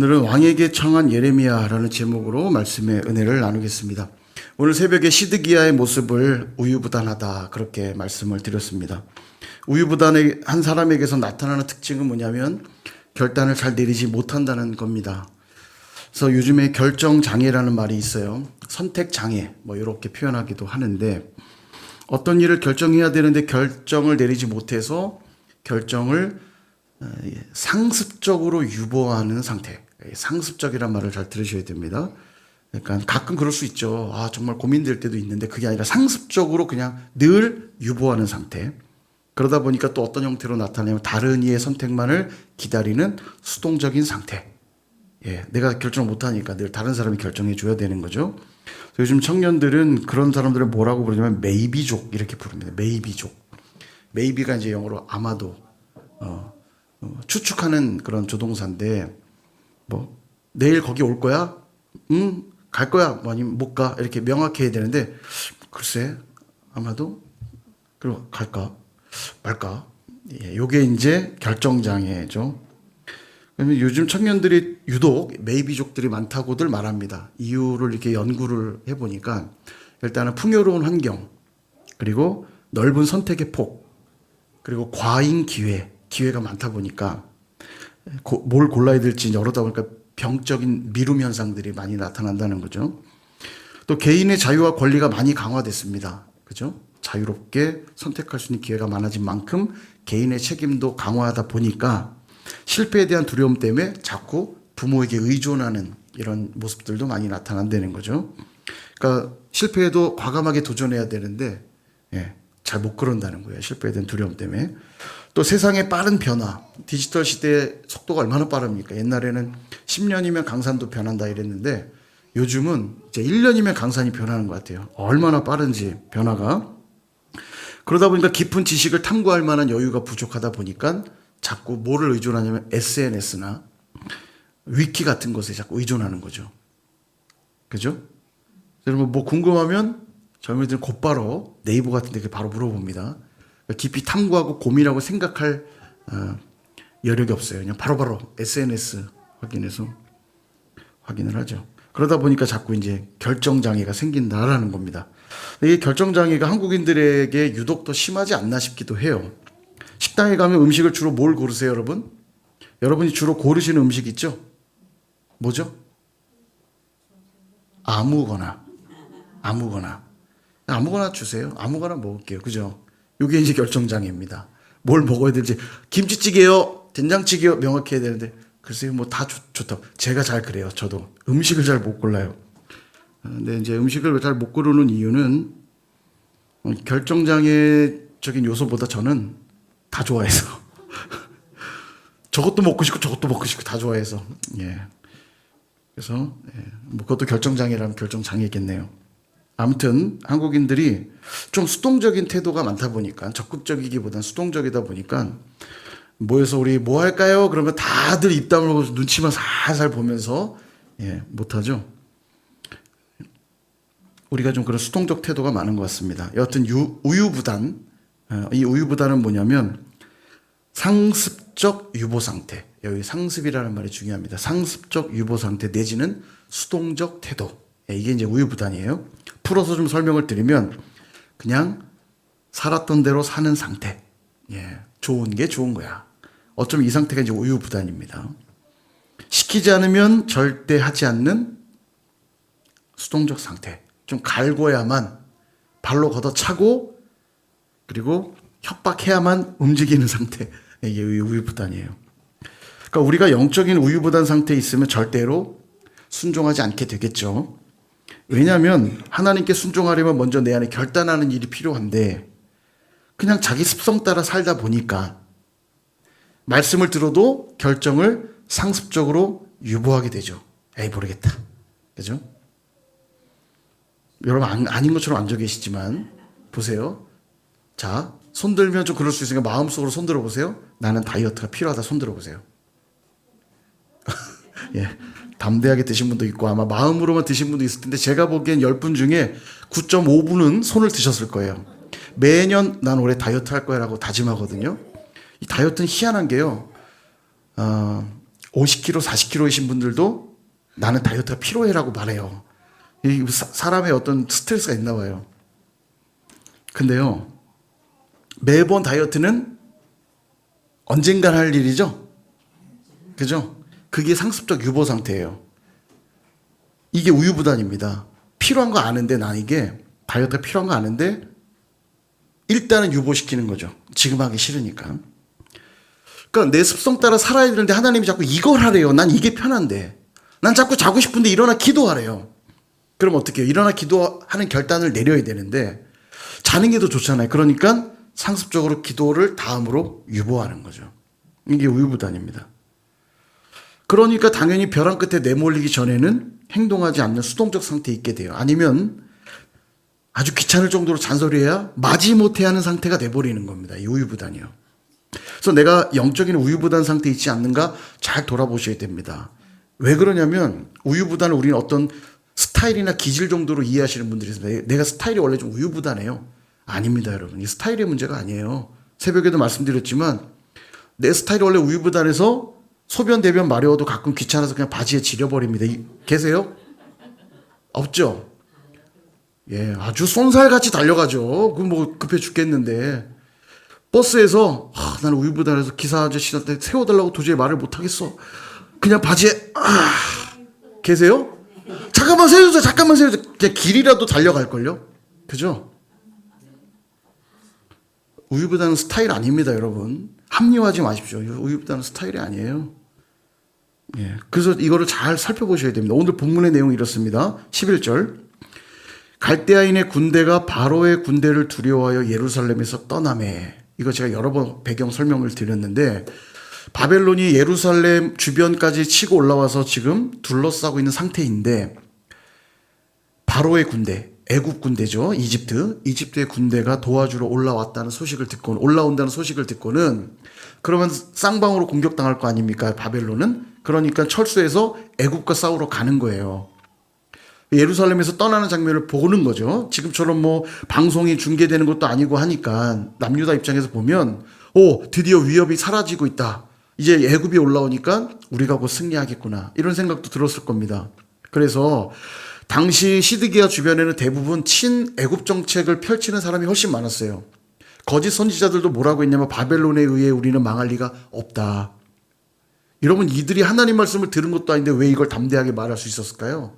오늘은 왕에게 청한 예레미야라는 제목으로 말씀의 은혜를 나누겠습니다. 오늘 새벽에 시드기야의 모습을 우유부단하다 그렇게 말씀을 드렸습니다. 우유부단의 한 사람에게서 나타나는 특징은 뭐냐면 결단을 잘 내리지 못한다는 겁니다. 그래서 요즘에 결정장애라는 말이 있어요. 선택장애 이렇게 표현하기도 하는데 어떤 일을 결정해야 되는데 결정을 내리지 못해서 결정을 상습적으로 유보하는 상태. 상습적이란 말을 잘 들으셔야 됩니다. 그러니까 가끔 그럴 수 있죠. 정말 고민될 때도 있는데 그게 아니라 상습적으로 그냥 늘 유보하는 상태. 그러다 보니까 또 어떤 형태로 나타나면 다른 이의 선택만을 기다리는 수동적인 상태. 내가 결정 못하니까 늘 다른 사람이 결정해 줘야 되는 거죠. 요즘 청년들은 그런 사람들을 뭐라고 부르냐면 메이비족 이렇게 부릅니다. 메이비족. 메이비가 이제 영어로 아마도 추측하는 그런 조동사인데 내일 거기 올 거야? 갈 거야? 아니면 못 가? 이렇게 명확히 해야 되는데 글쎄 아마도 그리고 갈까? 말까? 요게 이제 결정장애죠. 그러면 요즘 청년들이 유독 메이비족들이 많다고들 말합니다. 이유를 이렇게 연구를 해보니까 일단은 풍요로운 환경, 그리고 넓은 선택의 폭, 그리고 과잉 기회가 많다 보니까 뭘 골라야 될지 여러다 보니까 병적인 미룸 현상들이 많이 나타난다는 거죠. 또 개인의 자유와 권리가 많이 강화됐습니다. 그죠? 자유롭게 선택할 수 있는 기회가 많아진 만큼 개인의 책임도 강화하다 보니까 실패에 대한 두려움 때문에 자꾸 부모에게 의존하는 이런 모습들도 많이 나타난다는 거죠. 그러니까 실패에도 과감하게 도전해야 되는데 잘 못 그런다는 거예요. 실패에 대한 두려움 때문에. 또 세상의 빠른 변화, 디지털 시대의 속도가 얼마나 빠릅니까? 옛날에는 10년이면 강산도 변한다 이랬는데 요즘은 이제 1년이면 강산이 변하는 것 같아요. 얼마나 빠른지 변화가. 그러다 보니까 깊은 지식을 탐구할 만한 여유가 부족하다 보니까 자꾸 뭐를 의존하냐면 SNS나 위키 같은 것에 자꾸 의존하는 거죠. 그죠? 여러분 뭐 궁금하면 젊은이들은 곧바로 네이버 같은 데 바로 물어봅니다. 깊이 탐구하고 고민하고 생각할 여력이 없어요. 그냥 바로바로 SNS 확인해서 확인을 하죠. 그러다 보니까 자꾸 이제 결정장애가 생긴다라는 겁니다. 이 결정장애가 한국인들에게 유독 더 심하지 않나 싶기도 해요. 식당에 가면 음식을 주로 뭘 고르세요, 여러분? 여러분이 주로 고르시는 음식 있죠? 뭐죠? 아무거나 주세요. 아무거나 먹을게요. 그죠? 이게 이제 결정장애입니다. 뭘 먹어야 될지. 김치찌개요? 된장찌개요? 명확히 해야 되는데 글쎄요, 뭐 다 좋다고. 제가 잘 그래요. 저도 음식을 잘 못 골라요. 근데 이제 음식을 잘 못 고르는 이유는 결정장애적인 요소보다 저는 다 좋아해서 저것도 먹고 싶고 저것도 먹고 싶고 다 좋아해서 그래서 뭐 그것도 결정장애라면 결정장애겠네요. 아무튼 한국인들이 좀 수동적인 태도가 많다 보니까 적극적이기보단 수동적이다 보니까 모여서 우리 뭐 할까요? 그러면 다들 입 다물고 눈치만 살살 보면서 못하죠. 우리가 좀 그런 수동적 태도가 많은 것 같습니다. 여하튼 우유부단, 이 우유부단은 뭐냐면 상습적 유보 상태. 여기 상습이라는 말이 중요합니다. 상습적 유보 상태 내지는 수동적 태도. 이게 이제 우유부단이에요. 풀어서 좀 설명을 드리면 그냥 살았던 대로 사는 상태. 좋은 게 좋은 거야. 어쩌면 이 상태가 이제 우유부단입니다. 시키지 않으면 절대 하지 않는 수동적 상태. 좀 갈궈야만 발로 걷어차고 그리고 협박해야만 움직이는 상태. 이게 우유부단이에요. 그러니까 우리가 영적인 우유부단 상태에 있으면 절대로 순종하지 않게 되겠죠. 왜냐하면 하나님께 순종하려면 먼저 내 안에 결단하는 일이 필요한데 그냥 자기 습성 따라 살다 보니까 말씀을 들어도 결정을 상습적으로 유보하게 되죠. 모르겠다. 그죠? 여러분 아닌 것처럼 앉아 계시지만 보세요. 자, 손 들면 좀 그럴 수 있으니까 마음속으로 손 들어보세요. 나는 다이어트가 필요하다 손 들어보세요. 담대하게 드신 분도 있고 아마 마음으로만 드신 분도 있을 텐데 제가 보기엔 10분 중에 9.5분은 손을 드셨을 거예요. 매년 난 올해 다이어트 할 거야 라고 다짐하거든요. 이 다이어트는 희한한 게요. 50kg, 40kg이신 분들도 나는 다이어트가 필요해라고 말해요. 이 사람의 어떤 스트레스가 있나 봐요. 근데요, 매번 다이어트는 언젠간 할 일이죠? 그죠? 그게 상습적 유보 상태예요. 이게 우유부단입니다. 필요한 거 아는데, 난 이게 다이어트가 필요한 거 아는데 일단은 유보시키는 거죠. 지금 하기 싫으니까. 그러니까 내 습성 따라 살아야 되는데 하나님이 자꾸 이걸 하래요. 난 이게 편한데. 난 자꾸 자고 싶은데 일어나 기도하래요. 그럼 어떻게 해요? 일어나 기도하는 결단을 내려야 되는데 자는 게 더 좋잖아요. 그러니까 상습적으로 기도를 다음으로 유보하는 거죠. 이게 우유부단입니다. 그러니까 당연히 벼랑 끝에 내몰리기 전에는 행동하지 않는 수동적 상태에 있게 돼요. 아니면 아주 귀찮을 정도로 잔소리해야 마지못해 하는 상태가 돼버리는 겁니다. 이 우유부단이요. 그래서 내가 영적인 우유부단 상태에 있지 않는가 잘 돌아보셔야 됩니다. 왜 그러냐면 우유부단을 우리는 어떤 스타일이나 기질 정도로 이해하시는 분들이 있습니다. 내가 스타일이 원래 좀 우유부단해요. 아닙니다, 여러분. 이 스타일의 문제가 아니에요. 새벽에도 말씀드렸지만 내 스타일이 원래 우유부단해서 소변 대변 마려워도 가끔 귀찮아서 그냥 바지에 지려버립니다. 계세요? 없죠? 예, 아주 쏜살같이 달려가죠. 그 뭐 급해 죽겠는데 버스에서 나는 우유부단해서 기사 아저씨한테 세워달라고 도저히 말을 못하겠어. 그냥 바지에 계세요? 잠깐만 세워주세요. 잠깐만 세워주세요. 그냥 길이라도 달려갈걸요? 그죠? 우유부단은 스타일 아닙니다, 여러분. 합리화하지 마십시오. 우유부단은 스타일이 아니에요. 예, 그래서 이거를 잘 살펴보셔야 됩니다. 오늘 본문의 내용이 이렇습니다. 11절. 갈대아인의 군대가 바로의 군대를 두려워하여 예루살렘에서 떠나매. 이거 제가 여러 번 배경 설명을 드렸는데 바벨론이 예루살렘 주변까지 치고 올라와서 지금 둘러싸고 있는 상태인데 바로의 군대, 애굽 군대죠. 이집트의 군대가 도와주러 올라온다는 소식을 듣고는 그러면 쌍방으로 공격당할 거 아닙니까? 바벨론은. 그러니까 철수해서 애굽과 싸우러 가는 거예요. 예루살렘에서 떠나는 장면을 보는 거죠. 지금처럼 뭐 방송이 중계되는 것도 아니고 하니까 남유다 입장에서 보면 드디어 위협이 사라지고 있다. 이제 애굽이 올라오니까 우리가 곧 승리하겠구나. 이런 생각도 들었을 겁니다. 그래서 당시 시드기야 주변에는 대부분 친애굽 정책을 펼치는 사람이 훨씬 많았어요. 거짓 선지자들도 뭐라고 했냐면 바벨론에 의해 우리는 망할 리가 없다. 여러분, 이들이 하나님 말씀을 들은 것도 아닌데 왜 이걸 담대하게 말할 수 있었을까요?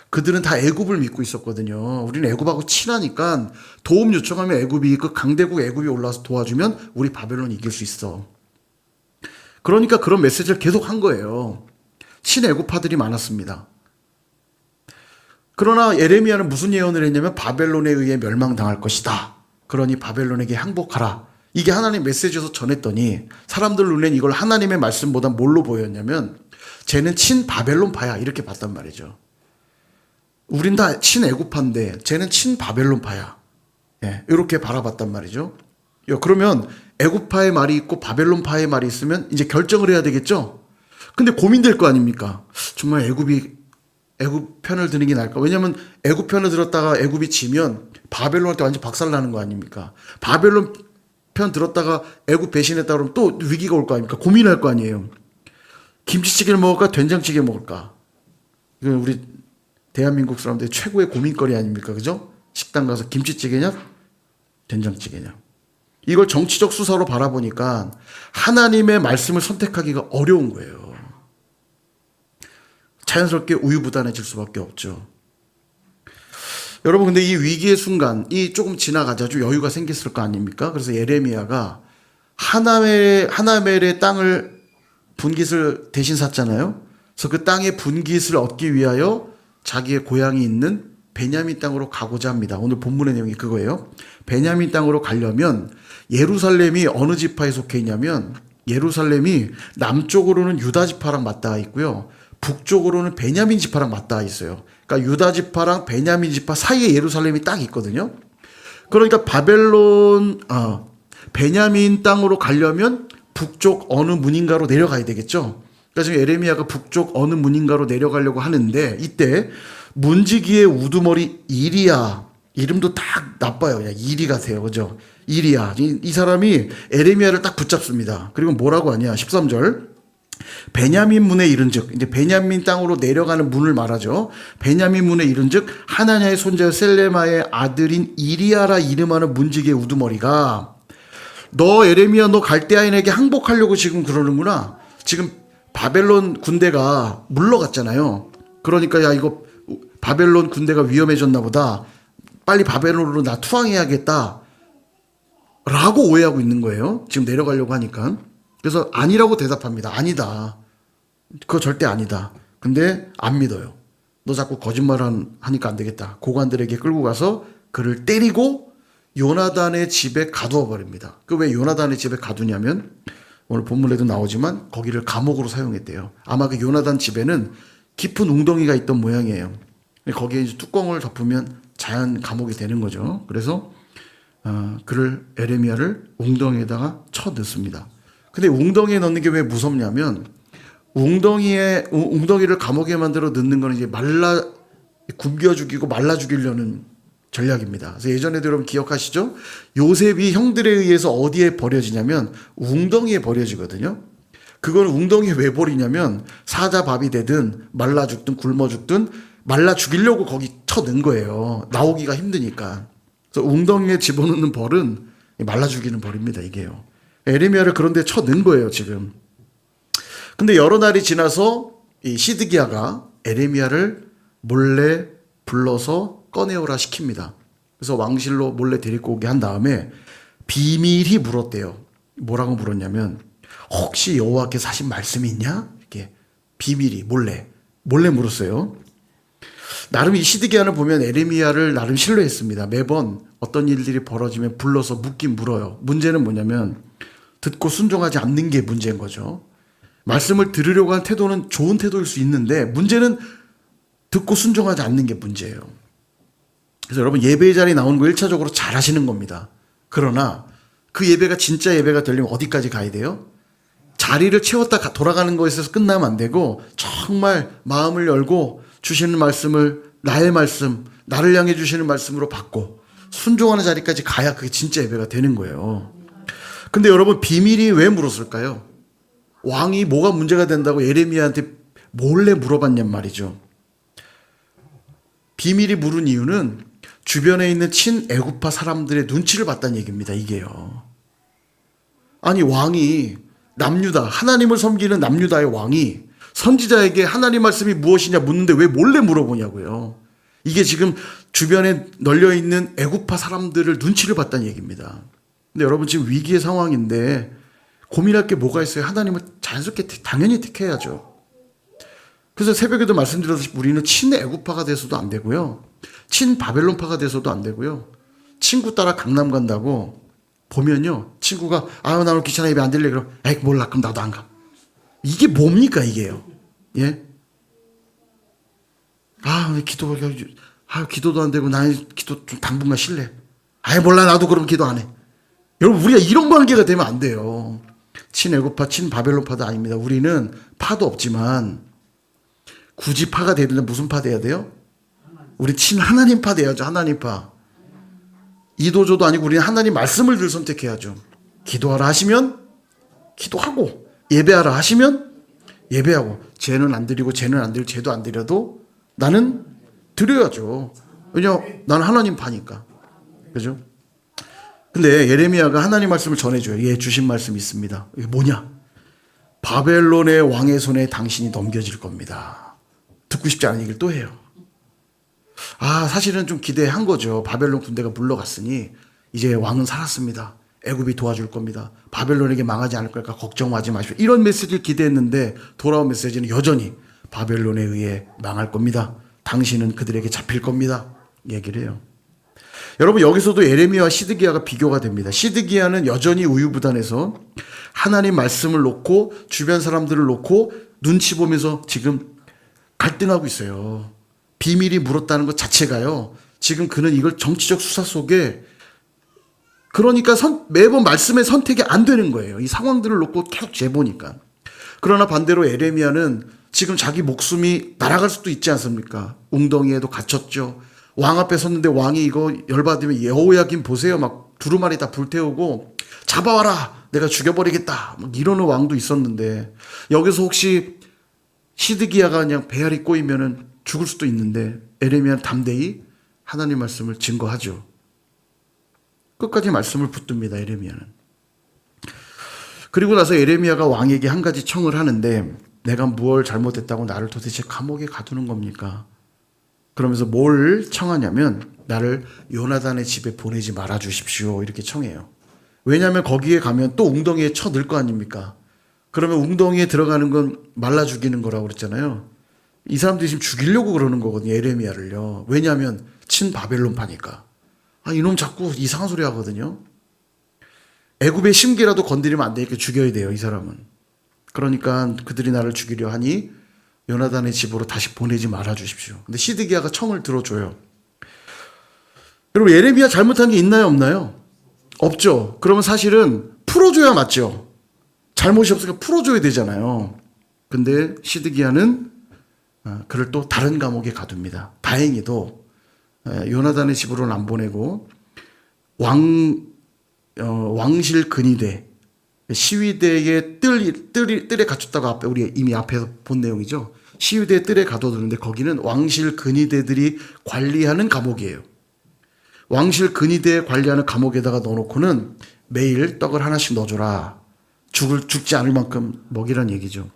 그들은 다 애굽을 믿고 있었거든요. 우리는 애굽하고 친하니까 도움 요청하면 애굽이, 그 강대국 애굽이 올라와서 도와주면 우리 바벨론이 이길 수 있어. 그러니까 그런 메시지를 계속 한 거예요. 친애굽파들이 많았습니다. 그러나 예레미야는 무슨 예언을 했냐면 바벨론에 의해 멸망당할 것이다. 그러니 바벨론에게 항복하라. 이게 하나님 메시지에서 전했더니 사람들 눈엔 이걸 하나님의 말씀보다 뭘로 보였냐면 쟤는 친바벨론파야 이렇게 봤단 말이죠. 우린 다 친애굽파인데 쟤는 친바벨론파야. 예, 이렇게 바라봤단 말이죠. 그러면 애굽파의 말이 있고 바벨론파의 말이 있으면 이제 결정을 해야 되겠죠. 근데 고민될 거 아닙니까? 정말 애굽 편을 드는 게 나을까? 왜냐면 애굽 편을 들었다가 애굽이 지면 바벨론한테 완전 박살나는 거 아닙니까? 바벨론 편 들었다가 애굽 배신했다 그러면 또 위기가 올 거 아닙니까? 고민할 거 아니에요. 김치찌개를 먹을까? 된장찌개 먹을까? 이건 우리 대한민국 사람들의 최고의 고민거리 아닙니까? 그죠? 식당 가서 김치찌개냐? 된장찌개냐? 이걸 정치적 수사로 바라보니까 하나님의 말씀을 선택하기가 어려운 거예요. 자연스럽게 우유부단해질 수밖에 없죠. 여러분, 근데 이 위기의 순간, 이 조금 지나가자 좀 여유가 생겼을 거 아닙니까? 그래서 예레미야가 하나멜의 땅을 분깃을 대신 샀잖아요. 그래서 그 땅의 분깃을 얻기 위하여 자기의 고향이 있는 베냐민 땅으로 가고자 합니다. 오늘 본문의 내용이 그거예요. 베냐민 땅으로 가려면 예루살렘이 어느 지파에 속해 있냐면 예루살렘이 남쪽으로는 유다 지파랑 맞닿아 있고요. 북쪽으로는 베냐민 지파랑 맞닿아 있어요. 그러니까 유다 지파랑 베냐민 지파 사이에 예루살렘이 딱 있거든요. 그러니까 베냐민 땅으로 가려면 북쪽 어느 문인가로 내려가야 되겠죠. 그러니까 지금 예레미야가 북쪽 어느 문인가로 내려가려고 하는데 이때 문지기의 우두머리 이리야, 이름도 딱 나빠요. 그냥 이리 같아요. 그죠? 이리야. 이 사람이 예레미야를 딱 붙잡습니다. 그리고 뭐라고 하냐? 13절. 베냐민 문에 이른즉, 이제 베냐민 땅으로 내려가는 문을 말하죠. 베냐민 문에 이른즉 하나냐의 손자 셀레마의 아들인 이리야라 이름하는 문지기의 우두머리가 너 에레미야 너 갈대아인에게 항복하려고 지금 그러는구나. 지금 바벨론 군대가 물러갔잖아요. 그러니까 야 이거 바벨론 군대가 위험해졌나 보다. 빨리 바벨론으로 나 투항해야겠다. 라고 오해하고 있는 거예요. 지금 내려가려고 하니까. 그래서 아니라고 대답합니다. 아니다. 그거 절대 아니다. 근데 안 믿어요. 너 자꾸 거짓말 하니까 안 되겠다. 고관들에게 끌고 가서 그를 때리고 요나단의 집에 가두어 버립니다. 그 왜 요나단의 집에 가두냐면 오늘 본문에도 나오지만 거기를 감옥으로 사용했대요. 아마 그 요나단 집에는 깊은 웅덩이가 있던 모양이에요. 거기에 이제 뚜껑을 덮으면 자연 감옥이 되는 거죠. 그래서 그를 에레미야를 웅덩이에다가 쳐 넣습니다. 근데 웅덩이에 넣는 게 왜 무섭냐면 웅덩이를 감옥에 만들어 넣는 거는 이제 굶겨 죽이고 말라 죽이려는 전략입니다. 그래서 예전에도 여러분 기억하시죠? 요셉이 형들에 의해서 어디에 버려지냐면 웅덩이에 버려지거든요. 그걸 웅덩이에 왜 버리냐면 사자밥이 되든 말라 죽든 굶어 죽든 말라 죽이려고 거기 쳐 넣은 거예요. 나오기가 힘드니까. 그래서 웅덩이에 집어넣는 벌은 말라 죽이는 벌입니다. 이게요. 에레미야를 그런 데 쳐 넣은 거예요. 지금. 근데 여러 날이 지나서 이 시드기야가 에레미야를 몰래 불러서 꺼내오라 시킵니다. 그래서 왕실로 몰래 데리고 오게 한 다음에 비밀히 물었대요. 뭐라고 물었냐면 혹시 여호와께서 하신 말씀이 있냐? 이렇게 비밀히 몰래 물었어요. 나름 이 시드기야는 보면 에레미야를 나름 신뢰했습니다. 매번 어떤 일들이 벌어지면 불러서 묻긴 물어요. 문제는 뭐냐면 듣고 순종하지 않는 게 문제인 거죠. 말씀을 들으려고 한 태도는 좋은 태도일 수 있는데 문제는 듣고 순종하지 않는 게 문제예요. 그래서 여러분 예배의 자리에 나오는 거 1차적으로 잘 하시는 겁니다. 그러나 그 예배가 진짜 예배가 되려면 어디까지 가야 돼요? 자리를 채웠다 돌아가는 거에 있어서 끝나면 안 되고 정말 마음을 열고 주시는 말씀을 나의 말씀, 나를 향해 주시는 말씀으로 받고 순종하는 자리까지 가야 그게 진짜 예배가 되는 거예요. 근데 여러분 비밀이 왜 물었을까요? 왕이 뭐가 문제가 된다고 예레미야한테 몰래 물어봤냔 말이죠. 비밀이 물은 이유는 주변에 있는 친애굽파 사람들의 눈치를 봤다는 얘기입니다. 이게요. 아니 왕이 남유다 하나님을 섬기는 남유다의 왕이 선지자에게 하나님 말씀이 무엇이냐 묻는데 왜 몰래 물어보냐고요. 이게 지금 주변에 널려있는 애굽파 사람들을 눈치를 봤다는 얘기입니다. 근데 여러분 지금 위기의 상황인데 고민할 게 뭐가 있어요? 하나님을 자연스럽게 당연히 택해야죠. 그래서 새벽에도 말씀드렸듯이 우리는 친애굽파가 돼서도 안 되고요. 친바벨론파가 돼서도 안 되고요. 친구 따라 강남 간다고 보면요. 친구가 나 오늘 귀찮아 예배 안 들래 그럼 몰라 그럼 나도 안 가. 이게 뭡니까 이게요. 예? 기도도 안 되고 나는 기도 좀 당분간 쉴래. 몰라 나도 그럼 기도 안 해. 여러분 우리가 이런 관계가 되면 안 돼요. 친애굽파 친바벨론파도 아닙니다. 우리는 파도 없지만 굳이 파가 되려면 무슨 파 돼야 돼요? 우리 친하나님파 돼야죠. 하나님파. 이도저도 아니고 우리는 하나님 말씀을 늘 선택해야죠. 기도하라 하시면 기도하고 예배하라 하시면 예배하고 쟤는 안 드리고 쟤는 안 드리고 쟤도 안 드려도 나는 드려야죠. 왜냐하면 나는 하나님 파니까. 그죠? 근데 예레미야가 하나님 말씀을 전해줘요. 예, 주신 말씀이 있습니다. 이게 뭐냐? 바벨론의 왕의 손에 당신이 넘겨질 겁니다. 듣고 싶지 않은 얘기를 또 해요. 사실은 좀 기대한 거죠. 바벨론 군대가 물러갔으니 이제 왕은 살았습니다. 애굽이 도와줄 겁니다. 바벨론에게 망하지 않을 거니까 걱정하지 마십시오. 이런 메시지를 기대했는데 돌아온 메시지는 여전히 바벨론에 의해 망할 겁니다. 당신은 그들에게 잡힐 겁니다. 얘기를 해요. 여러분 여기서도 예레미야와 시드기야가 비교가 됩니다. 시드기야는 여전히 우유부단해서 하나님 말씀을 놓고 주변 사람들을 놓고 눈치 보면서 지금 갈등하고 있어요. 비밀이 물었다는 것 자체가요. 지금 그는 이걸 정치적 수사 속에 그러니까 매번 말씀의 선택이 안 되는 거예요. 이 상황들을 놓고 계속 재보니까. 그러나 반대로 예레미야는 지금 자기 목숨이 날아갈 수도 있지 않습니까? 웅덩이에도 갇혔죠. 왕 앞에 섰는데 왕이 이거 열받으면 여호야긴 보세요. 막 두루마리 다 불태우고 잡아와라. 내가 죽여버리겠다. 막 이러는 왕도 있었는데 여기서 혹시 시드기야가 그냥 배알이 꼬이면은 죽을 수도 있는데 에레미야는 담대히 하나님 말씀을 증거하죠. 끝까지 말씀을 붙듭니다. 에레미야는. 그리고 나서 에레미야가 왕에게 한 가지 청을 하는데 내가 무엇 잘못했다고 나를 도대체 감옥에 가두는 겁니까? 그러면서 뭘 청하냐면 나를 요나단의 집에 보내지 말아 주십시오. 이렇게 청해요. 왜냐하면 거기에 가면 또 웅덩이에 쳐넣을 거 아닙니까? 그러면 웅덩이에 들어가는 건 말라 죽이는 거라고 그랬잖아요. 이 사람들이 지금 죽이려고 그러는 거거든요. 에레미야를요. 왜냐하면 친 바벨론파니까. 이놈 자꾸 이상한 소리 하거든요. 애굽의 심기라도 건드리면 안 되니까 죽여야 돼요. 이 사람은. 그러니까 그들이 나를 죽이려 하니 요나단의 집으로 다시 보내지 말아 주십시오. 근데 시드기야가 청을 들어줘요. 여러분 에레미야 잘못한 게 있나요? 없나요? 없죠. 그러면 사실은 풀어줘야 맞죠. 잘못이 없으니까 풀어줘야 되잖아요. 근데 시드기야는 그를 또 다른 감옥에 가둡니다. 다행히도 요나단의 집으로는 안 보내고 왕실 근위대 시위대의 뜰에 갇혔다고 우리 이미 앞에서 본 내용이죠. 시위대의 뜰에 가둬두는데 거기는 왕실 근위대들이 관리하는 감옥이에요. 왕실 근위대 관리하는 감옥에다가 넣어놓고는 매일 떡을 하나씩 넣어줘라. 죽지 않을 만큼 먹이란 얘기죠.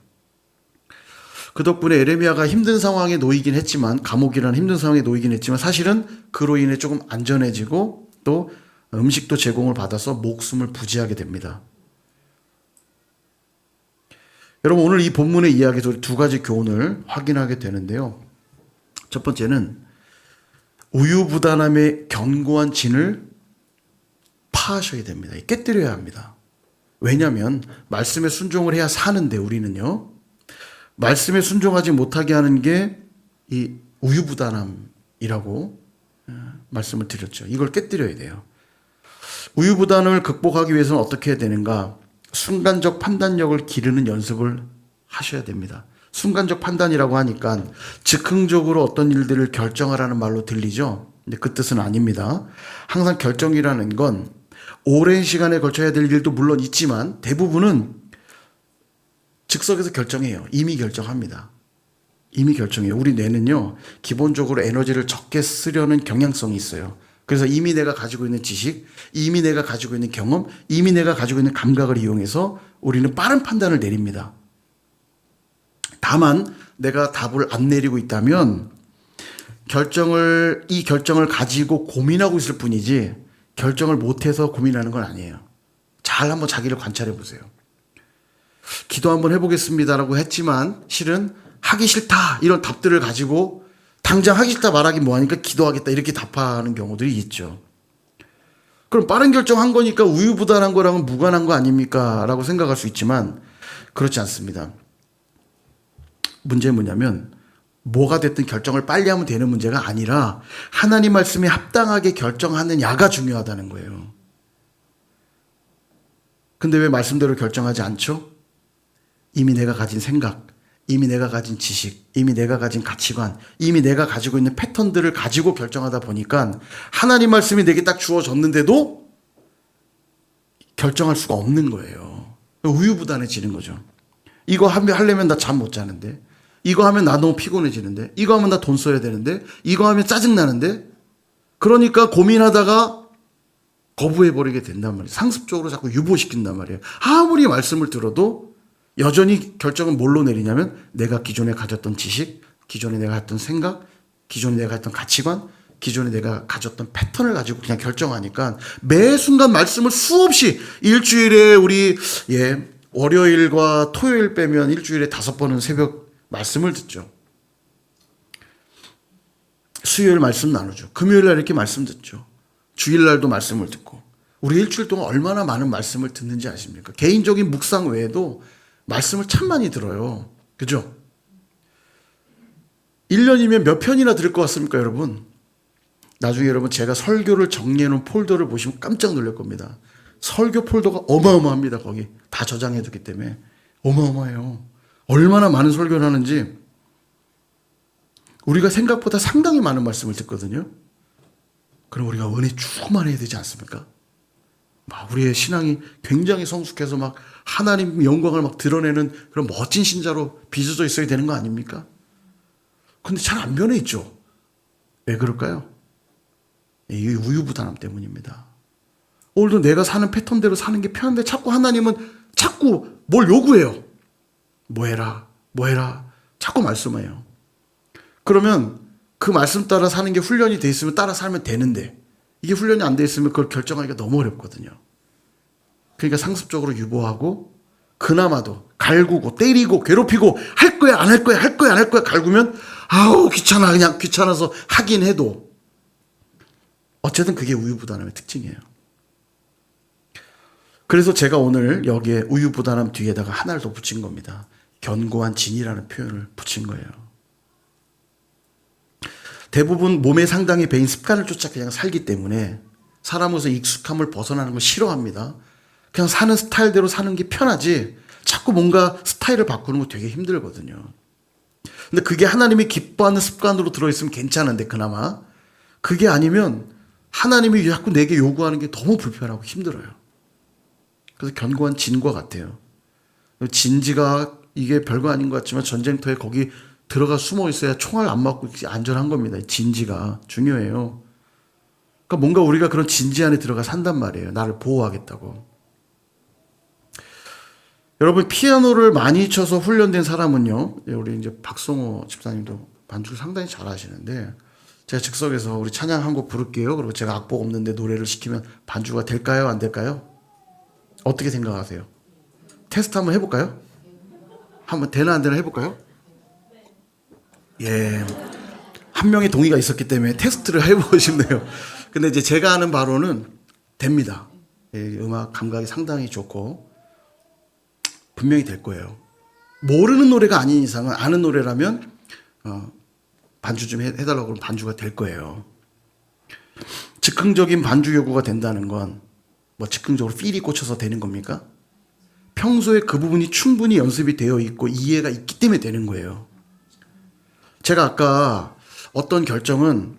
그 덕분에 에레미야가 힘든 상황에 놓이긴 했지만 감옥이라는 힘든 상황에 놓이긴 했지만 사실은 그로 인해 조금 안전해지고 또 음식도 제공을 받아서 목숨을 부지하게 됩니다. 여러분 오늘 이 본문의 이야기에서 두 가지 교훈을 확인하게 되는데요. 첫 번째는 우유부단함의 견고한 진을 파하셔야 됩니다. 깨뜨려야 합니다. 왜냐하면 말씀에 순종을 해야 사는데 우리는요. 말씀에 순종하지 못하게 하는 게 이 우유부단함이라고 말씀을 드렸죠. 이걸 깨뜨려야 돼요. 우유부단함을 극복하기 위해서는 어떻게 해야 되는가? 순간적 판단력을 기르는 연습을 하셔야 됩니다. 순간적 판단이라고 하니까 즉흥적으로 어떤 일들을 결정하라는 말로 들리죠. 근데 그 뜻은 아닙니다. 항상 결정이라는 건 오랜 시간에 걸쳐 해야 될 일도 물론 있지만 대부분은 즉석에서 결정해요. 이미 결정합니다. 이미 결정해요. 우리 뇌는요, 기본적으로 에너지를 적게 쓰려는 경향성이 있어요. 그래서 이미 내가 가지고 있는 지식, 이미 내가 가지고 있는 경험, 이미 내가 가지고 있는 감각을 이용해서 우리는 빠른 판단을 내립니다. 다만 내가 답을 안 내리고 있다면 이 결정을 가지고 고민하고 있을 뿐이지 결정을 못해서 고민하는 건 아니에요. 잘 한번 자기를 관찰해 보세요. 기도 한번 해보겠습니다라고 했지만 실은 하기 싫다 이런 답들을 가지고 당장 하기 싫다 말하기 뭐하니까 기도하겠다 이렇게 답하는 경우들이 있죠. 그럼 빠른 결정한 거니까 우유부단한 거랑은 무관한 거 아닙니까? 라고 생각할 수 있지만 그렇지 않습니다. 문제는 뭐냐면 뭐가 됐든 결정을 빨리 하면 되는 문제가 아니라 하나님 말씀에 합당하게 결정하느냐가 중요하다는 거예요. 근데 왜 말씀대로 결정하지 않죠? 이미 내가 가진 생각, 이미 내가 가진 지식, 이미 내가 가진 가치관, 이미 내가 가지고 있는 패턴들을 가지고 결정하다 보니까 하나님 말씀이 내게 딱 주어졌는데도 결정할 수가 없는 거예요. 우유부단해지는 거죠. 이거 하려면 나 잠 못 자는데, 이거 하면 나 너무 피곤해지는데, 이거 하면 나 돈 써야 되는데, 이거 하면 짜증나는데, 그러니까 고민하다가 거부해버리게 된단 말이에요. 상습적으로 자꾸 유보시킨단 말이에요. 아무리 말씀을 들어도 여전히 결정은 뭘로 내리냐면 내가 기존에 가졌던 지식, 기존에 내가 했던 생각, 기존에 내가 했던 가치관, 기존에 내가 가졌던 패턴을 가지고 그냥 결정하니까 매 순간 말씀을 수없이 일주일에 우리 월요일과 토요일 빼면 일주일에 5번은 새벽 말씀을 듣죠. 수요일 말씀 나누죠. 금요일날 이렇게 말씀 듣죠. 주일날도 말씀을 듣고 우리 일주일 동안 얼마나 많은 말씀을 듣는지 아십니까? 개인적인 묵상 외에도 말씀을 참 많이 들어요. 그죠? 1년이면 몇 편이나 들을 것 같습니까, 여러분? 나중에 여러분 제가 설교를 정리해 놓은 폴더를 보시면 깜짝 놀랄 겁니다. 설교 폴더가 어마어마합니다. 거기 다 저장해 두기 때문에 어마어마해요. 얼마나 많은 설교를 하는지 우리가 생각보다 상당히 많은 말씀을 듣거든요. 그럼 우리가 은혜 충만해야 되지 않습니까? 막 우리의 신앙이 굉장히 성숙해서 막 하나님 영광을 막 드러내는 그런 멋진 신자로 빚어져 있어야 되는 거 아닙니까? 근데 잘 안 변해 있죠. 왜 그럴까요? 이 우유부단함 때문입니다. 오늘도 내가 사는 패턴대로 사는 게 편한데 자꾸 하나님은 자꾸 뭘 요구해요. 뭐 해라, 뭐 해라. 자꾸 말씀해요. 그러면 그 말씀 따라 사는 게 훈련이 돼 있으면 따라 살면 되는데 이게 훈련이 안 돼 있으면 그걸 결정하기가 너무 어렵거든요. 그러니까 상습적으로 유보하고 그나마도 갈구고 때리고 괴롭히고 할 거야 안 할 거야 할 거야 안 할 거야 갈구면 아우 귀찮아 그냥 귀찮아서 하긴 해도 어쨌든 그게 우유부단함의 특징이에요. 그래서 제가 오늘 여기에 우유부단함 뒤에다가 하나를 더 붙인 겁니다. 견고한 진이라는 표현을 붙인 거예요. 대부분 몸에 상당히 배인 습관을 쫓아 그냥 살기 때문에 사람으로서 익숙함을 벗어나는 걸 싫어합니다. 그냥 사는 스타일대로 사는 게 편하지 자꾸 뭔가 스타일을 바꾸는 거 되게 힘들거든요. 근데 그게 하나님이 기뻐하는 습관으로 들어있으면 괜찮은데 그나마 그게 아니면 하나님이 자꾸 내게 요구하는 게 너무 불편하고 힘들어요. 그래서 견고한 진과 같아요. 진지가 이게 별거 아닌 것 같지만 전쟁터에 거기 들어가 숨어 있어야 총알 안 맞고 안전한 겁니다. 진지가 중요해요. 그러니까 뭔가 우리가 그런 진지 안에 들어가 산단 말이에요. 나를 보호하겠다고. 여러분 피아노를 많이 쳐서 훈련된 사람은요. 우리 이제 박성호 집사님도 반주를 상당히 잘하시는데 제가 즉석에서 우리 찬양 한 곡 부를게요. 그리고 제가 악보 없는데 노래를 시키면 반주가 될까요? 안 될까요? 어떻게 생각하세요? 테스트 한번 해볼까요? 한번 되나 안 되나 해볼까요? 예, 한 명의 동의가 있었기 때문에 테스트를 해보고 싶네요. 근데 이제 제가 아는 바로는 됩니다. 예, 음악 감각이 상당히 좋고 분명히 될 거예요. 모르는 노래가 아닌 이상은 아는 노래라면 반주 좀 해달라고 그러면 반주가 될 거예요. 즉흥적인 반주 요구가 된다는 건 뭐 즉흥적으로 필이 꽂혀서 되는 겁니까? 평소에 그 부분이 충분히 연습이 되어 있고 이해가 있기 때문에 되는 거예요. 제가 아까 어떤 결정은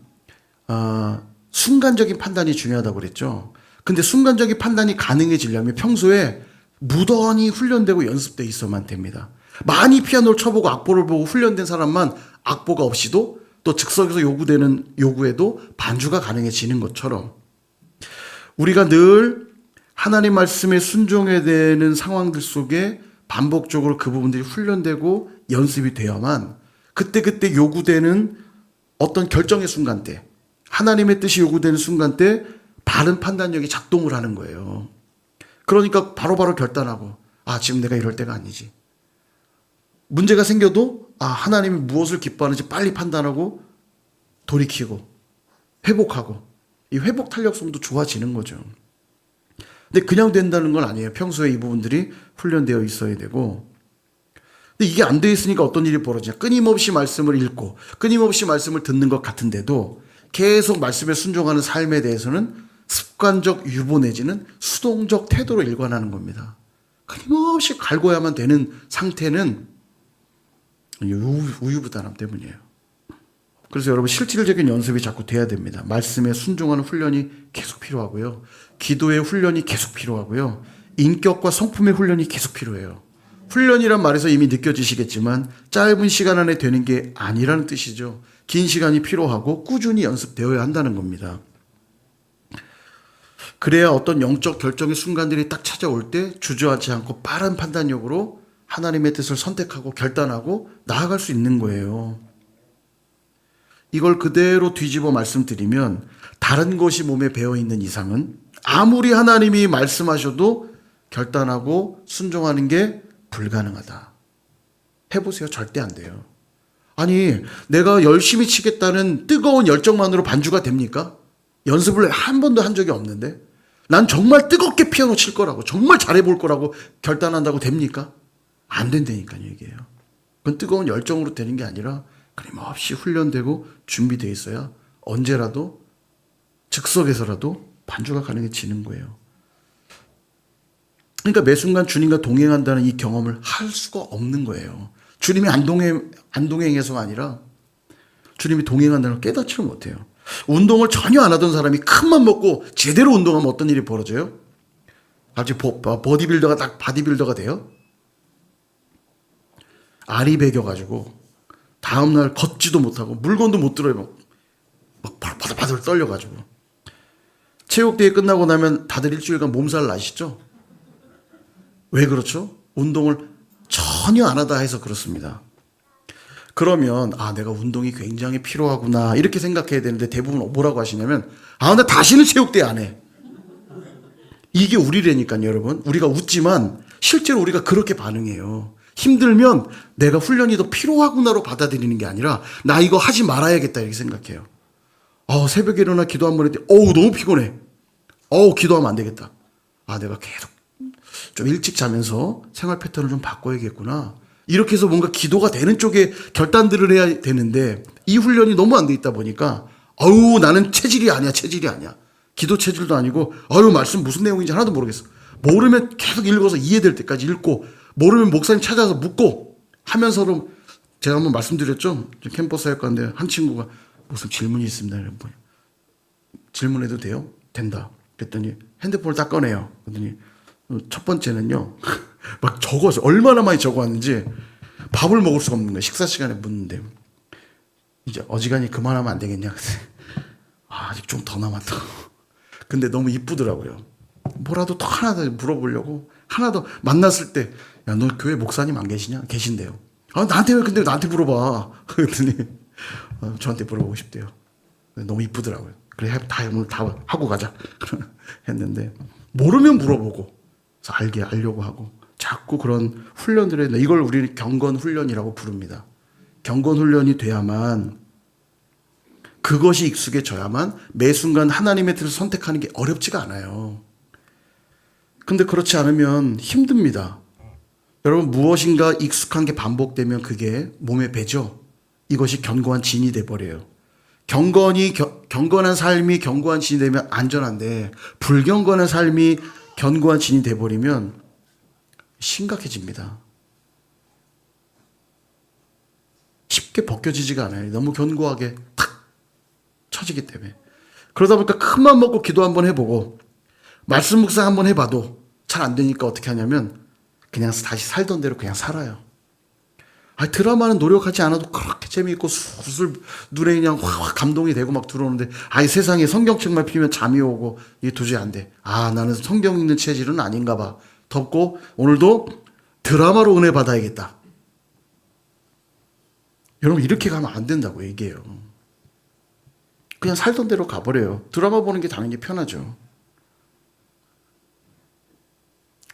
순간적인 판단이 중요하다고 그랬죠. 근데 순간적인 판단이 가능해지려면 평소에 무던히 훈련되고 연습돼 있어만 됩니다. 많이 피아노를 쳐보고 악보를 보고 훈련된 사람만 악보가 없이도 또 즉석에서 요구되는 요구에도 반주가 가능해지는 것처럼 우리가 늘 하나님 말씀에 순종해야 되는 상황들 속에 반복적으로 그 부분들이 훈련되고 연습이 되어야만 그때그때 요구되는 어떤 결정의 순간 때 하나님의 뜻이 요구되는 순간 때 바른 판단력이 작동을 하는 거예요. 그러니까 바로바로 결단하고 지금 내가 이럴 때가 아니지. 문제가 생겨도 하나님이 무엇을 기뻐하는지 빨리 판단하고 돌이키고 회복하고 이 회복 탄력성도 좋아지는 거죠. 근데 그냥 된다는 건 아니에요. 평소에 이 부분들이 훈련되어 있어야 되고 근데 이게 안 돼 있으니까 어떤 일이 벌어지냐. 끊임없이 말씀을 읽고 끊임없이 말씀을 듣는 것 같은데도 계속 말씀에 순종하는 삶에 대해서는 습관적 유보 내지는 수동적 태도로 일관하는 겁니다. 끊임없이 갈고야만 되는 상태는 우유부단함 때문이에요. 그래서 여러분 실질적인 연습이 자꾸 돼야 됩니다. 말씀에 순종하는 훈련이 계속 필요하고요. 기도의 훈련이 계속 필요하고요. 인격과 성품의 훈련이 계속 필요해요. 훈련이란 말에서 이미 느껴지시겠지만 짧은 시간 안에 되는 게 아니라는 뜻이죠. 긴 시간이 필요하고 꾸준히 연습되어야 한다는 겁니다. 그래야 어떤 영적 결정의 순간들이 딱 찾아올 때 주저하지 않고 빠른 판단력으로 하나님의 뜻을 선택하고 결단하고 나아갈 수 있는 거예요. 이걸 그대로 뒤집어 말씀드리면 다른 것이 몸에 배어있는 이상은 아무리 하나님이 말씀하셔도 결단하고 순종하는 게 불가능하다. 해보세요. 절대 안 돼요. 아니 내가 열심히 치겠다는 뜨거운 열정만으로 반주가 됩니까? 연습을 한 번도 한 적이 없는데 난 정말 뜨겁게 피아노 칠 거라고 정말 잘해볼 거라고 결단한다고 됩니까? 안 된다니까요. 이게요. 그건 뜨거운 열정으로 되는 게 아니라 끊임없이 훈련되고 준비되어 있어야 언제라도 즉석에서라도 반주가 가능해지는 거예요. 그러니까 매 순간 주님과 동행한다는 이 경험을 할 수가 없는 거예요. 주님이 안 동행해서가 아니라 주님이 동행한다는 걸 깨닫지를 못해요. 운동을 전혀 안 하던 사람이 큰 맘 먹고 제대로 운동하면 어떤 일이 벌어져요? 갑자기 보디빌더가 딱 바디빌더가 돼요? 알이 배겨가지고 다음날 걷지도 못하고 물건도 못 들어요. 막 바들바들 떨려가지고. 체육대회 끝나고 나면 다들 일주일간 몸살 나시죠? 왜 그렇죠? 운동을 전혀 안 하다 해서 그렇습니다. 그러면 내가 운동이 굉장히 필요하구나 이렇게 생각해야 되는데 대부분 뭐라고 하시냐면 나 다시는 체육대회 안 해. 이게 우리라니까요, 여러분. 우리가 웃지만 실제로 우리가 그렇게 반응해요. 힘들면 내가 훈련이 더 필요하구나로 받아들이는 게 아니라 나 이거 하지 말아야겠다 이렇게 생각해요. 새벽에 일어나 기도 한 번 했더니 너무 피곤해. 기도하면 안 되겠다. 내가 계속 좀 일찍 자면서 생활 패턴을 좀 바꿔야겠구나. 이렇게 해서 뭔가 기도가 되는 쪽에 결단들을 해야 되는데 이 훈련이 너무 안 돼 있다 보니까 나는 체질이 아니야. 기도 체질도 아니고 말씀 무슨 내용인지 하나도 모르겠어. 모르면 계속 읽어서 이해될 때까지 읽고 모르면 목사님 찾아서 묻고 하면서도 제가 한번 말씀드렸죠. 캠퍼스 할 건데 한 친구가 무슨 질문이 있습니다. 질문해도 돼요? 된다. 그랬더니 핸드폰을 딱 꺼내요. 그랬더니 첫 번째는요. 막 적어서 얼마나 많이 적어왔는지 밥을 먹을 수가 없는 거예요. 식사 시간에 묻는데 이제 어지간히 그만하면 안 되겠냐. 아직 좀 더 남았다. 근데 너무 이쁘더라고요. 뭐라도 더 하나 더 물어보려고 하나 더 만났을 때 야, 너 교회 목사님 안 계시냐? 계신대요. 나한테 왜 근데 나한테 물어봐. 그랬더니 저한테 물어보고 싶대요. 너무 이쁘더라고요. 그래 오늘 다 하고 가자. 했는데 모르면 물어보고 그래서 알려고 하고 자꾸 그런 훈련들에 이걸 우리는 경건 훈련이라고 부릅니다. 경건 훈련이 돼야만 그것이 익숙해져야만 매 순간 하나님의 뜻을 선택하는 게 어렵지가 않아요. 근데 그렇지 않으면 힘듭니다. 여러분 무엇인가 익숙한 게 반복되면 그게 몸에 배죠. 이것이 견고한 진이 돼버려요. 경건한 삶이 견고한 진이 되면 안전한데 불경건한 삶이 견고한 진이 돼버리면 심각해집니다. 쉽게 벗겨지지가 않아요. 너무 견고하게 탁 쳐지기 때문에. 그러다 보니까 큰 맘 먹고 기도 한번 해보고 말씀 묵상 한번 해봐도 잘 안 되니까 어떻게 하냐면 그냥 다시 살던 대로 그냥 살아요. 드라마는 노력하지 않아도 그렇게 재미있고 수술 눈에 그냥 확 감동이 되고 막 들어오는데 세상에 성경책만 피면 잠이 오고 이게 도저히 안 돼. 나는 성경 읽는 체질은 아닌가 봐. 덮고 오늘도 드라마로 은혜 받아야겠다. 여러분 이렇게 가면 안 된다고 얘기해요. 그냥 살던 대로 가버려요. 드라마 보는 게 당연히 편하죠.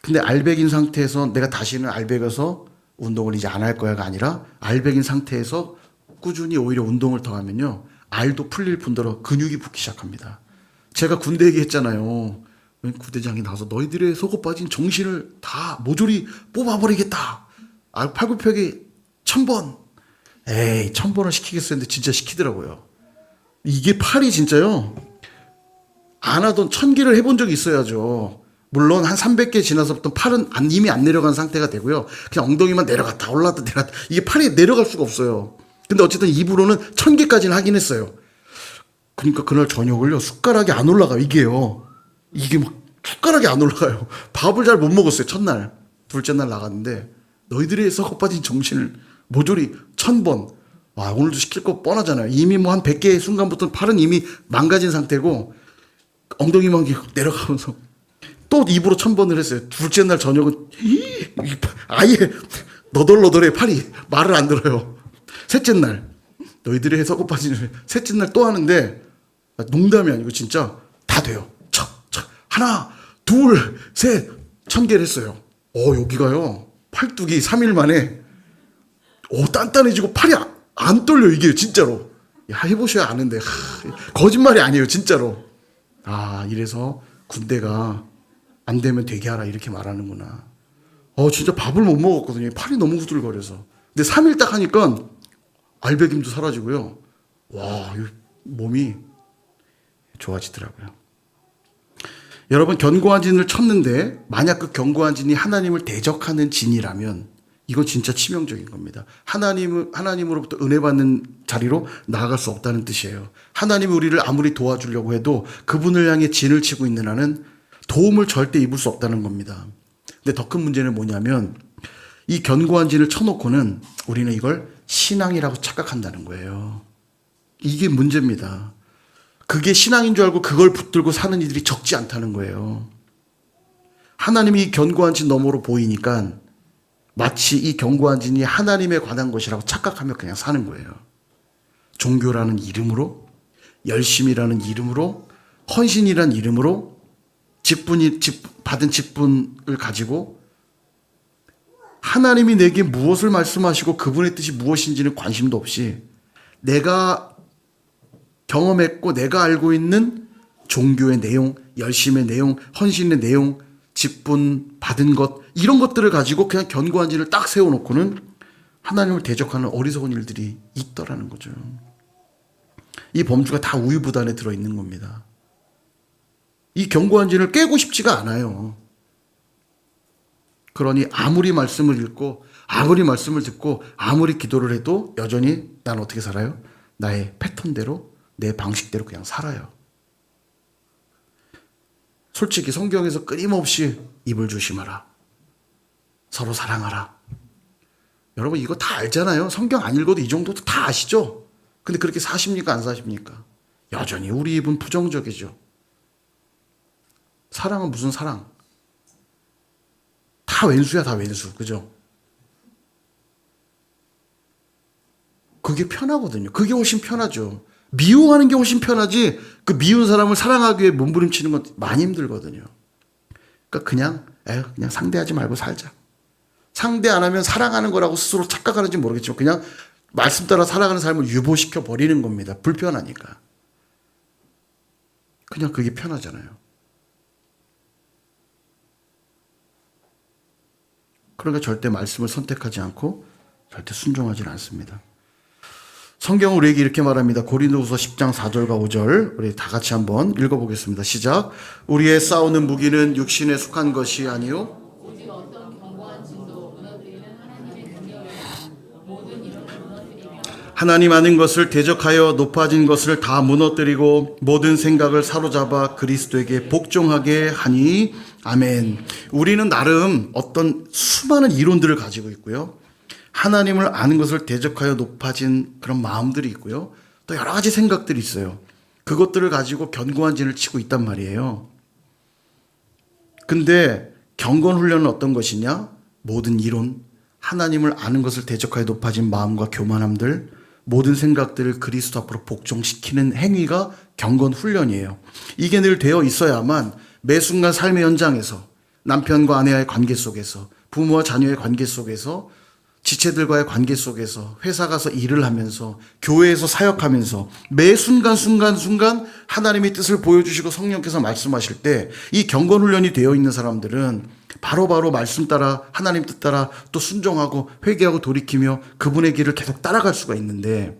근데 알백인 상태에서 내가 다시는 알백에서 운동을 이제 안 할 거야가 아니라 알백인 상태에서 꾸준히 오히려 운동을 더 하면요. 알도 풀릴 뿐더러 근육이 붙기 시작합니다. 제가 군대 얘기했잖아요. 부대장이 나와서 너희들의 속옷 빠진 정신을 다 모조리 뽑아버리겠다. 팔굽혀펴기 1000번. 1000번을 시키겠어 했는데 진짜 시키더라고요. 이게 팔이 진짜요. 안 하던 1000개를 해본 적이 있어야죠. 물론 한 300개 지나서부터 팔은 이미 안 내려간 상태가 되고요. 그냥 엉덩이만 내려갔다 올라갔다 내려갔다. 이게 팔이 내려갈 수가 없어요. 근데 어쨌든 입으로는 1000개까지는 하긴 했어요. 그러니까 그날 저녁을요. 숟가락이 안 올라가요. 이게 막 숟가락이 안 올라가요. 밥을 잘 못 먹었어요. 첫날. 둘째 날 나갔는데 너희들의 썩어 빠진 정신을 모조리 1000번. 오늘도 시킬 거 뻔하잖아요. 이미 뭐 한 100개의 순간부터 팔은 이미 망가진 상태고 엉덩이만 내려가면서 또 입으로 1000번을 했어요. 둘째 날 저녁은 아예 너덜너덜해. 팔이 말을 안 들어요. 셋째 날 너희들의 썩어 빠진 셋째 날 또 하는데 농담이 아니고 진짜 다 돼요. 하나 둘 셋 1000개를 했어요. 여기가요 팔뚝이 3일 만에 단단해지고 팔이 안 떨려. 이게 진짜로 해보셔야 아는데 거짓말이 아니에요. 진짜로. 이래서 군대가 안 되면 되게 하라 이렇게 말하는구나. 진짜 밥을 못 먹었거든요. 팔이 너무 후들거려서. 근데 3일 딱 하니까 알배김도 사라지고요. 몸이 좋아지더라고요. 여러분 견고한 진을 쳤는데 만약 그 견고한 진이 하나님을 대적하는 진이라면 이건 진짜 치명적인 겁니다. 하나님으로부터 은혜 받는 자리로 나아갈 수 없다는 뜻이에요. 하나님이 우리를 아무리 도와주려고 해도 그분을 향해 진을 치고 있는 한은 도움을 절대 입을 수 없다는 겁니다. 근데 더 큰 문제는 뭐냐면 이 견고한 진을 쳐놓고는 우리는 이걸 신앙이라고 착각한다는 거예요. 이게 문제입니다. 그게 신앙인 줄 알고 그걸 붙들고 사는 이들이 적지 않다는 거예요. 하나님이 이 견고한 진 너머로 보이니까 마치 이 견고한 진이 하나님에 관한 것이라고 착각하며 그냥 사는 거예요. 종교라는 이름으로, 열심이라는 이름으로, 헌신이라는 이름으로 받은 직분을 가지고 하나님이 내게 무엇을 말씀하시고 그분의 뜻이 무엇인지는 관심도 없이 내가 경험했고 내가 알고 있는 종교의 내용, 열심의 내용, 헌신의 내용, 직분 받은 것 이런 것들을 가지고 그냥 견고한 진을 딱 세워놓고는 하나님을 대적하는 어리석은 일들이 있더라는 거죠. 이 범주가 다 우유부단에 들어있는 겁니다. 이 견고한 진을 깨고 싶지가 않아요. 그러니 아무리 말씀을 읽고 아무리 말씀을 듣고 아무리 기도를 해도 여전히 난 어떻게 살아요? 나의 패턴대로 내 방식대로 그냥 살아요. 솔직히 성경에서 끊임없이 입을 조심하라. 서로 사랑하라. 여러분 이거 다 알잖아요. 성경 안 읽어도 이 정도도 다 아시죠? 근데 그렇게 사십니까? 안 사십니까? 여전히 우리 입은 부정적이죠. 사랑은 무슨 사랑? 다 왼수야, 다 왼수. 그죠? 그게 편하거든요. 그게 훨씬 편하죠. 미워하는 게 훨씬 편하지 그 미운 사람을 사랑하기 위해 몸부림치는 건 많이 힘들거든요. 그러니까 그냥 상대하지 말고 살자. 상대 안 하면 사랑하는 거라고 스스로 착각하는지 모르겠지만 그냥 말씀 따라 살아가는 삶을 유보시켜 버리는 겁니다. 불편하니까. 그냥 그게 편하잖아요. 그러니까 절대 말씀을 선택하지 않고 절대 순종하지 않습니다. 성경은 우리에게 이렇게 말합니다. 고린도후서 10장 4절과 5절 우리 다 같이 한번 읽어보겠습니다. 시작. 우리의 싸우는 무기는 육신에 속한 것이 아니요 오직 어떤 견고한 진도 무너뜨리는 하나님의 능력이라 모든 이름을 무너뜨리며 하나님 아는 것을 대적하여 높아진 것을 다 무너뜨리고 모든 생각을 사로잡아 그리스도에게 복종하게 하니 아멘. 우리는 나름 어떤 수많은 이론들을 가지고 있고요. 하나님을 아는 것을 대적하여 높아진 그런 마음들이 있고요. 또 여러 가지 생각들이 있어요. 그것들을 가지고 견고한 진을 치고 있단 말이에요. 근데 경건 훈련은 어떤 것이냐? 모든 이론, 하나님을 아는 것을 대적하여 높아진 마음과 교만함들, 모든 생각들을 그리스도 앞으로 복종시키는 행위가 경건 훈련이에요. 이게 늘 되어 있어야만 매 순간 삶의 현장에서 남편과 아내와의 관계 속에서 부모와 자녀의 관계 속에서 지체들과의 관계 속에서 회사 가서 일을 하면서 교회에서 사역하면서 매 순간 하나님의 뜻을 보여주시고 성령께서 말씀하실 때 이 경건 훈련이 되어 있는 사람들은 바로바로 말씀 따라 하나님 뜻 따라 또 순종하고 회개하고 돌이키며 그분의 길을 계속 따라갈 수가 있는데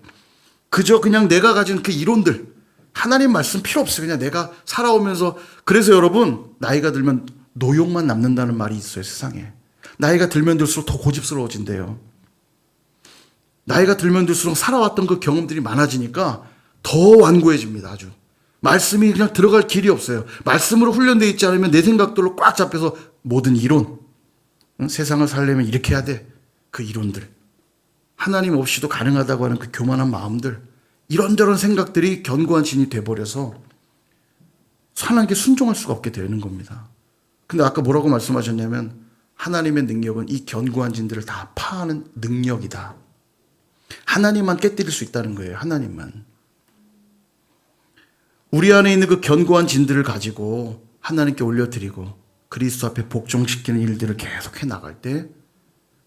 그저 그냥 내가 가진 그 이론들 하나님 말씀 필요 없어요. 그냥 내가 살아오면서 그래서 여러분 나이가 들면 노욕만 남는다는 말이 있어요. 세상에. 나이가 들면 들수록 더 고집스러워진대요. 나이가 들면 들수록 살아왔던 그 경험들이 많아지니까 더 완고해집니다. 아주. 말씀이 그냥 들어갈 길이 없어요. 말씀으로 훈련되어 있지 않으면 내 생각들로 꽉 잡혀서 모든 이론, 세상을 살려면 이렇게 해야 돼. 그 이론들. 하나님 없이도 가능하다고 하는 그 교만한 마음들. 이런저런 생각들이 견고한 진이 돼버려서 하나님께 순종할 수가 없게 되는 겁니다. 근데 아까 뭐라고 말씀하셨냐면 하나님의 능력은 이 견고한 진들을 다 파하는 능력이다. 하나님만 깨뜨릴 수 있다는 거예요. 하나님만. 우리 안에 있는 그 견고한 진들을 가지고 하나님께 올려드리고 그리스도 앞에 복종시키는 일들을 계속해 나갈 때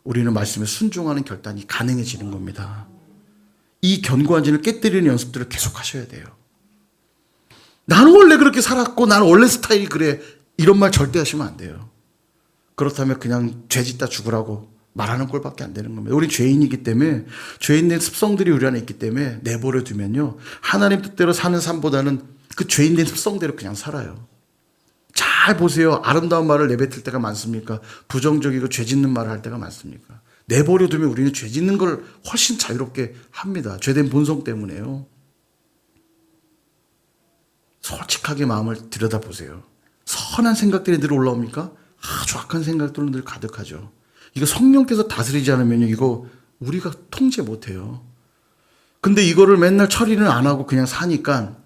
우리는 말씀에 순종하는 결단이 가능해지는 겁니다. 이 견고한 진을 깨뜨리는 연습들을 계속 하셔야 돼요. 나는 원래 그렇게 살았고 나는 원래 스타일이 그래. 이런 말 절대 하시면 안 돼요. 그렇다면 그냥 죄 짓다 죽으라고 말하는 꼴밖에 안 되는 겁니다. 우리 죄인이기 때문에 죄인된 습성들이 우리 안에 있기 때문에 내버려 두면요. 하나님 뜻대로 사는 삶보다는 그 죄인된 습성대로 그냥 살아요. 잘 보세요. 아름다운 말을 내뱉을 때가 많습니까? 부정적이고 죄 짓는 말을 할 때가 많습니까? 내버려 두면 우리는 죄 짓는 걸 훨씬 자유롭게 합니다. 죄된 본성 때문에요. 솔직하게 마음을 들여다보세요. 선한 생각들이 늘 올라옵니까? 아주 악한 생각들로 늘 가득하죠. 이거 성령께서 다스리지 않으면 이거 우리가 통제 못해요. 근데 이거를 맨날 처리는 안 하고 그냥 사니까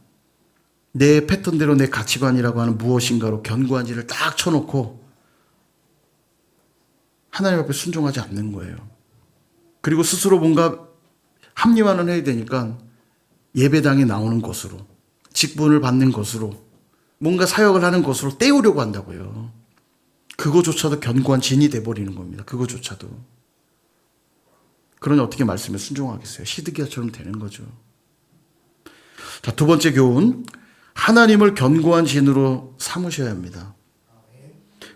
내 패턴대로 내 가치관이라고 하는 무엇인가로 견고한 진을 딱 쳐놓고 하나님 앞에 순종하지 않는 거예요. 그리고 스스로 뭔가 합리화는 해야 되니까 예배당에 나오는 것으로, 직분을 받는 것으로, 뭔가 사역을 하는 것으로 때우려고 한다고요. 그거조차도 견고한 진이 돼버리는 겁니다. 그거조차도. 그러니 어떻게 말씀에 순종하겠어요? 시드기야처럼 되는 거죠. 자, 두 번째 교훈. 하나님을 견고한 진으로 삼으셔야 합니다.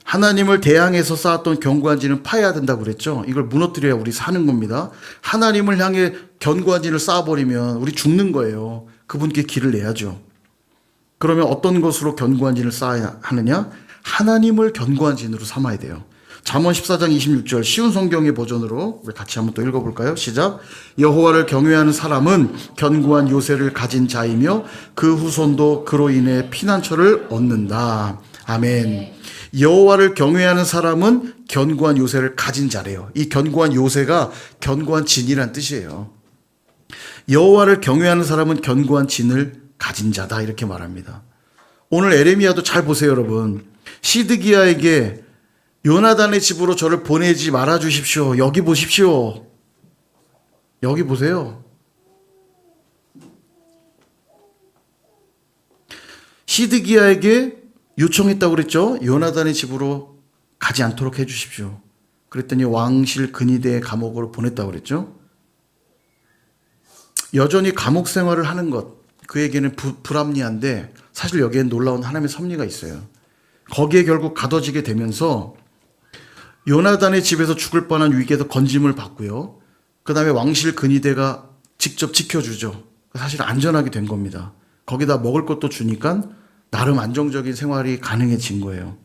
하나님을 대항해서 쌓았던 견고한 진은 파야 된다고 그랬죠. 이걸 무너뜨려야 우리 사는 겁니다. 하나님을 향해 견고한 진을 쌓아버리면 우리 죽는 거예요. 그분께 길을 내야죠. 그러면 어떤 것으로 견고한 진을 쌓아야 하느냐? 하나님을 견고한 진으로 삼아야 돼요. 잠언 14장 26절 쉬운 성경의 버전으로 우리 같이 한번 또 읽어볼까요? 시작. 여호와를 경외하는 사람은 견고한 요새를 가진 자이며 그 후손도 그로 인해 피난처를 얻는다. 아멘. 여호와를 경외하는 사람은 견고한 요새를 가진 자래요. 이 견고한 요새가 견고한 진이란 뜻이에요. 여호와를 경외하는 사람은 견고한 진을 가진 자다 이렇게 말합니다. 오늘 에레미야도 잘 보세요, 여러분. 시드기야에게 요나단의 집으로 저를 보내지 말아 주십시오. 여기 보십시오. 여기 보세요. 시드기야에게 요청했다고 그랬죠. 요나단의 집으로 가지 않도록 해 주십시오. 그랬더니 왕실 근위대 감옥으로 보냈다고 그랬죠. 여전히 감옥 생활을 하는 것, 그에게는 불합리한데 사실 여기엔 놀라운 하나님의 섭리가 있어요. 거기에 결국 가둬지게 되면서 요나단의 집에서 죽을 뻔한 위기에서 건짐을 받고요. 그 다음에 왕실 근위대가 직접 지켜주죠. 사실 안전하게 된 겁니다. 거기다 먹을 것도 주니까 나름 안정적인 생활이 가능해진 거예요.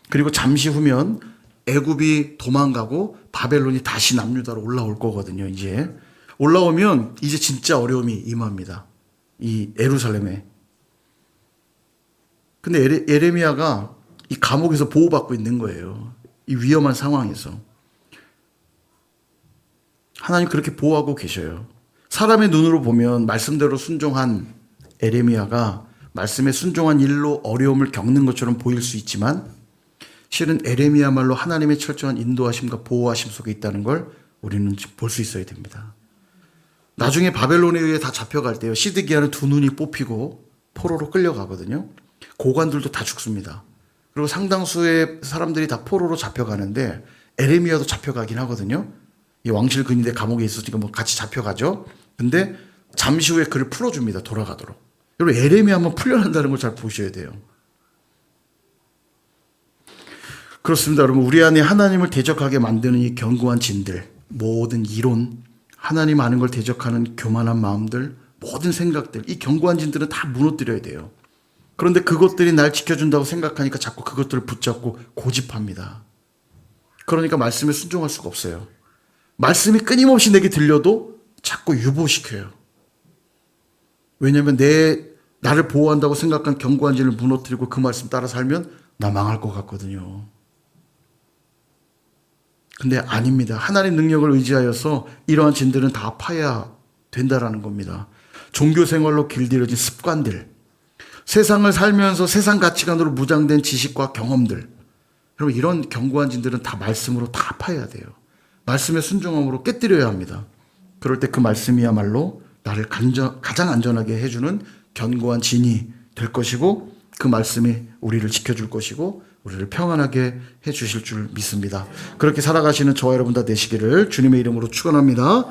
그리고 잠시 후면 애굽이 도망가고 바벨론이 다시 남유다로 올라올 거거든요. 이제 올라오면 이제 진짜 어려움이 임합니다. 이 예루살렘에. 근데 에레미야가 이 감옥에서 보호받고 있는 거예요. 이 위험한 상황에서. 하나님 그렇게 보호하고 계셔요. 사람의 눈으로 보면 말씀대로 순종한 에레미야가 말씀에 순종한 일로 어려움을 겪는 것처럼 보일 수 있지만 실은 에레미야말로 하나님의 철저한 인도하심과 보호하심 속에 있다는 걸 우리는 볼 수 있어야 됩니다. 나중에 바벨론에 의해 다 잡혀갈 때요. 시드기야는 두 눈이 뽑히고 포로로 끌려가거든요. 고관들도 다 죽습니다. 그리고 상당수의 사람들이 다 포로로 잡혀가는데 에레미야도 잡혀가긴 하거든요. 이 왕실 근위대 감옥에 있으니까 뭐 같이 잡혀가죠. 근데 잠시 후에 그를 풀어줍니다. 돌아가도록. 여러분 에레미야 한번 풀려난다는 걸 잘 보셔야 돼요. 그렇습니다. 여러분 우리 안에 하나님을 대적하게 만드는 이 견고한 진들, 모든 이론, 하나님 아는 걸 대적하는 교만한 마음들, 모든 생각들, 이 견고한 진들은 다 무너뜨려야 돼요. 그런데 그것들이 날 지켜준다고 생각하니까 자꾸 그것들을 붙잡고 고집합니다. 그러니까 말씀에 순종할 수가 없어요. 말씀이 끊임없이 내게 들려도 자꾸 유보시켜요. 왜냐하면 나를 보호한다고 생각한 견고한 진을 무너뜨리고 그 말씀 따라 살면 나 망할 것 같거든요. 근데 아닙니다. 하나님 능력을 의지하여서 이러한 진들은 다 파야 된다라는 겁니다. 종교 생활로 길들여진 습관들, 세상을 살면서 세상 가치관으로 무장된 지식과 경험들, 여러분 이런 견고한 진들은 다 말씀으로 다 파야 돼요. 말씀의 순종함으로 깨뜨려야 합니다. 그럴 때 그 말씀이야말로 나를 가장 안전하게 해주는 견고한 진이 될 것이고 그 말씀이 우리를 지켜줄 것이고 우리를 평안하게 해주실 줄 믿습니다. 그렇게 살아가시는 저와 여러분 다 되시기를 주님의 이름으로 축원합니다.